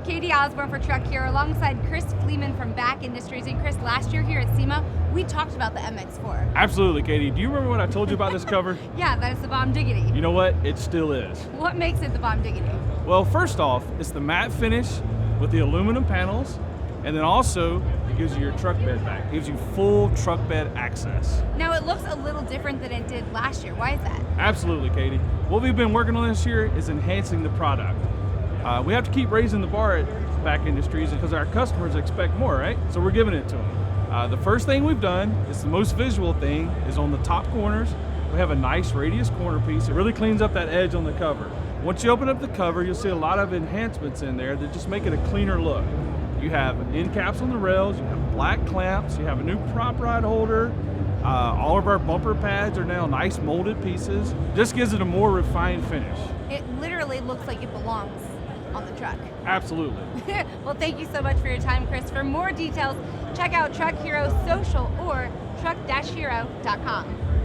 Katie Osborne for Truck Hero alongside Chris Fleeman from BAK Industries. And Chris, last year here at SEMA, we talked about the MX4. Absolutely, Katie. Do you remember what I told you about this cover? Yeah, that it's the bomb diggity. You know what? It still is. What makes it the bomb diggity? Well, first off, it's the matte finish with the aluminum panels, and then also it gives you your truck bed back. It gives you full truck bed access. Now it looks a little different than it did last year. Why is that? Absolutely, Katie. What we've been working on this year is enhancing the product. We have to keep raising the bar at BAK Industries because our customers expect more, right? So we're giving it to them. The first thing we've done, is the most visual thing, is on the top corners. We have a nice radius corner piece. It really cleans up that edge on the cover. Once you open up the cover, you'll see a lot of enhancements in there that just make it a cleaner look. You have end caps on the rails, you have black clamps, you have a new prop rod holder. All of our bumper pads are now nice molded pieces. Just gives it a more refined finish. It literally looks like it belongs on the truck. Absolutely. Well, thank you so much for your time, Chris. For more details, check out Truck Hero Social or truck-hero.com.